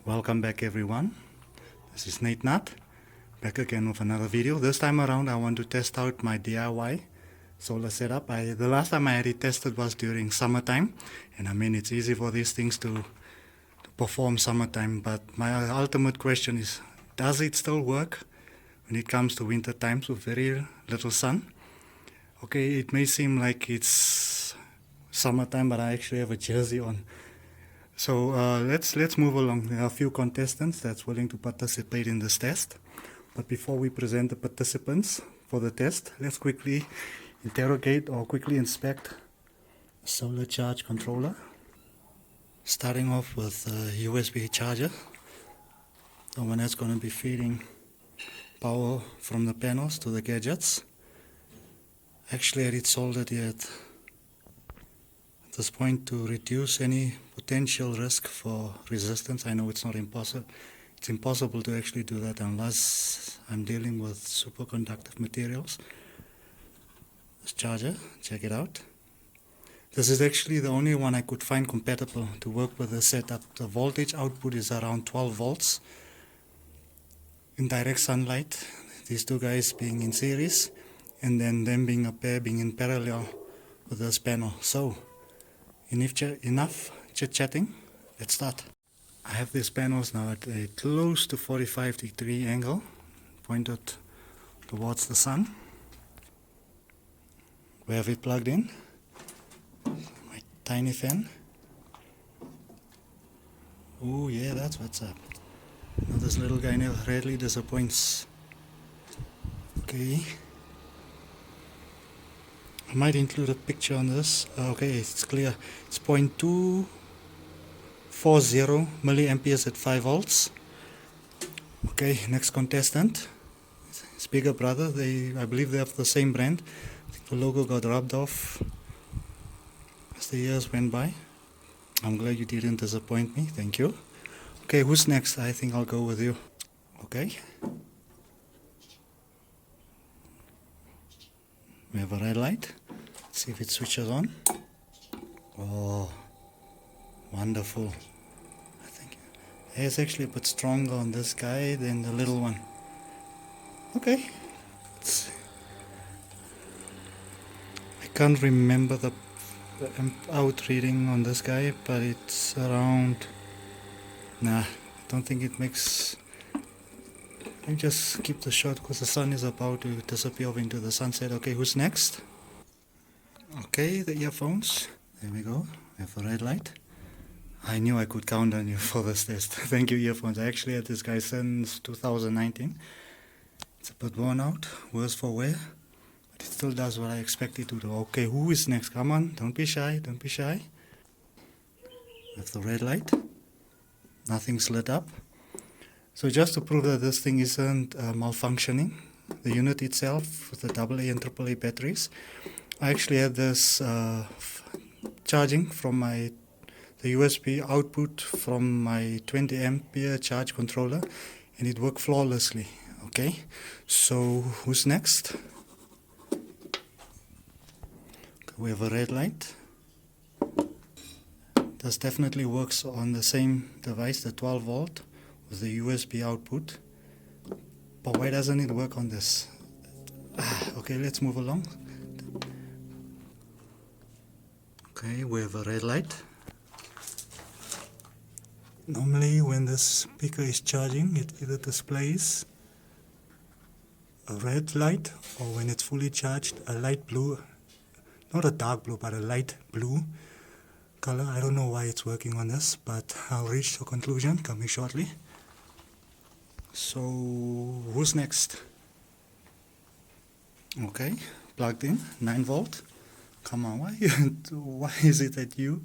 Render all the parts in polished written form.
Welcome back everyone, this is tought, back again with another video. This time around I want to test out my DIY solar setup. The last time I had it tested was during summertime, and I mean it's easy for these things to perform summertime, but my ultimate question is, does it still work when it comes to winter times with very little sun? Okay, it may seem like it's summertime, but I actually have a jersey on. So let's move along. There are a few contestants that's willing to participate in this test. But before we present the participants for the test, let's quickly interrogate or quickly inspect a solar charge controller. Starting off with a USB charger, the one that's going to be feeding power from the panels to the gadgets. Actually, I had it soldered here at this point to reduce any potential risk for resistance. I know it's not impossible. It's impossible to actually do that unless I'm dealing with superconductive materials. This charger, check it out. This is actually the only one I could find compatible to work with the setup. The voltage output is around 12 volts in direct sunlight. These two guys being in series, and then them being a pair, being in parallel with this panel. So enough chit-chatting, let's start. I have these panels now at a close to 45-degree angle, pointed towards the sun. We have it plugged in, my tiny fan. Oh yeah, that's what's up. Now this little guy never rarely disappoints. Okay. I might include a picture on this. Okay, it's clear. It's 0.240 milliamperes at 5 volts. Okay, next contestant. His bigger brother. I believe they have the same brand. I think the logo got rubbed off as the years went by. I'm glad you didn't disappoint me. Thank you. Okay, who's next? I think I'll go with you. Okay. We have a red light. Let's see if it switches on. Oh, wonderful. I think it's actually a bit stronger on this guy than the little one. Okay. I can't remember the amp out reading on this guy, but it's around... Nah, I don't think it makes... Let me just keep the shot because the sun is about to disappear off into the sunset. Okay, who's next? Okay, the earphones. There we go. We have a red light. I knew I could count on you for this test. Thank you, earphones. I actually had this guy since 2019. It's a bit worn out, worse for wear, but it still does what I expect it to do. Okay, who is next? Come on, don't be shy, don't be shy. With the red light. Nothing's lit up. So just to prove that this thing isn't malfunctioning, the unit itself with the AA and AAA batteries, I actually had this charging from the USB output from my 20 ampere charge controller, and it worked flawlessly. Okay, so who's next? Okay, we have a red light. This definitely works on the same device, the 12 volt. The USB output, but why doesn't it work on this? Okay, let's move along. Okay, we have a red light. Normally when this speaker is charging, it either displays a red light, or when it's fully charged, a light blue, not a dark blue, but a light blue color. I don't know why it's working on this, but I'll reach a conclusion coming shortly. So who's next? Okay, plugged in, 9 volt. Come on, why is it that the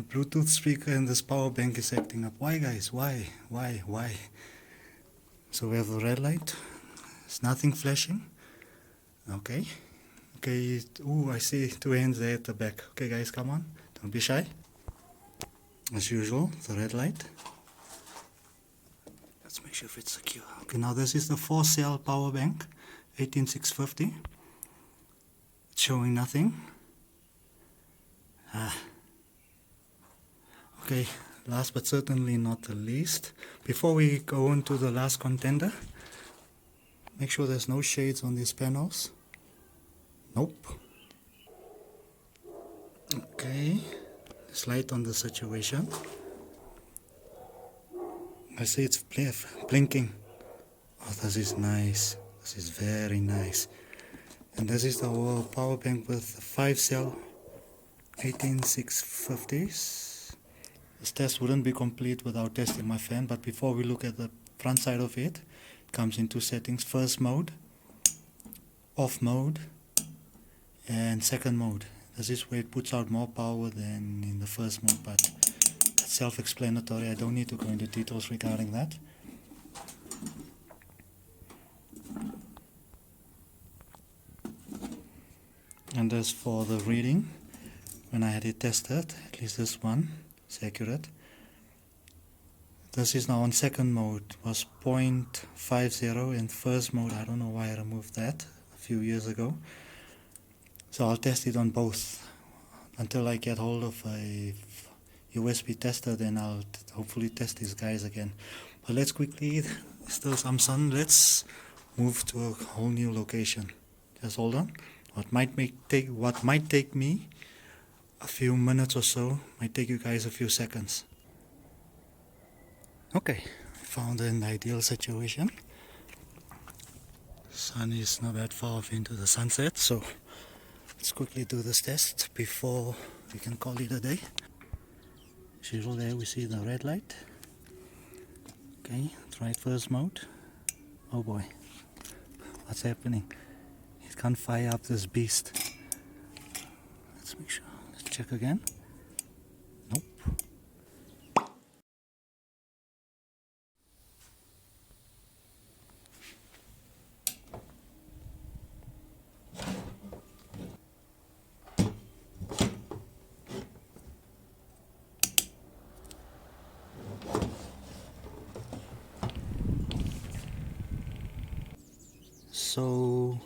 Bluetooth speaker and this power bank is acting up? Why guys, why? So we have the red light. There's nothing flashing. Okay, ooh, I see 2 hands there at the back. Okay guys, come on, don't be shy. As usual, the red light. Let's make sure if it's secure. Okay, now this is the 4-cell power bank, 18650. It's showing nothing. Okay, last but certainly not the least, before we go into the last contender, make sure there's no shades on these panels. Nope. Okay, light on the situation. I see it's blinking. Oh, this is nice. This is very nice. And this is the whole power bank with 5 cell 18650s. This test wouldn't be complete without testing my fan, but before we look at the front side of it, it comes in 2 settings: first mode, off mode, and second mode. This is where it puts out more power than in the first mode, but that's self-explanatory. I don't need to go into details regarding that. And as for the reading, when I had it tested, at least this one is accurate. This is now on second mode, it was 0.50 in first mode. I don't know why I removed that a few years ago. So I'll test it on both until I get hold of a USB tester, then I'll hopefully test these guys again. But let's quickly, still some sun, let's move to a whole new location. Just hold on. What might take me a few minutes or so, might take you guys a few seconds. Okay, I found an ideal situation. Sun is not that far off into the sunset, so let's quickly do this test before we can call it a day. As usual, there we see the red light. Okay, try first mode. Oh boy, what's happening? It can't fire up this beast. Let's make sure. Let's check again. Nope. So,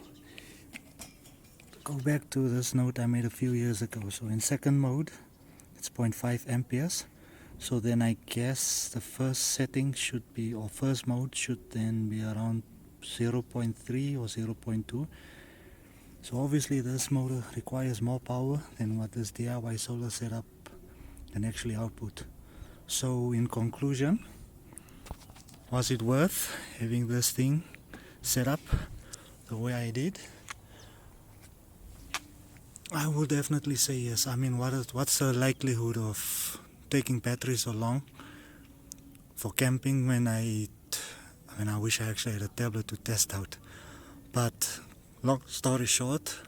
go back to this note I made a few years ago. So in second mode, it's 0.5 amperes. So then I guess the first setting should be, or first mode should then be around 0.3 or 0.2. So obviously this motor requires more power than what this DIY solar setup can actually output. So in conclusion, was it worth having this thing set up the way I did? I would definitely say yes. I mean, what's the likelihood of taking batteries so long for camping when I wish I actually had a tablet to test out. But long story short,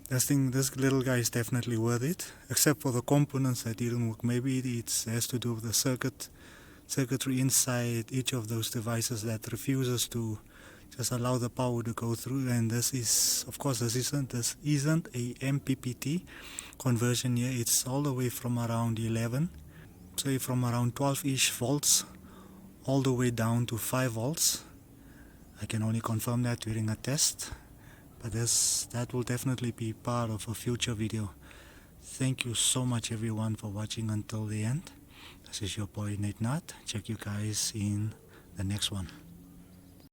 this little guy is definitely worth it, except for the components that didn't work. Maybe it has to do with the circuitry inside each of those devices that refuses to just allow the power to go through. And this isn't a MPPT conversion here. It's all the way from around 11, say from around 12-ish volts all the way down to 5 volts. I can only confirm that during a test, but that will definitely be part of a future video. Thank you so much everyone for watching until the end. This is your boy Tought. Check you guys in the next one.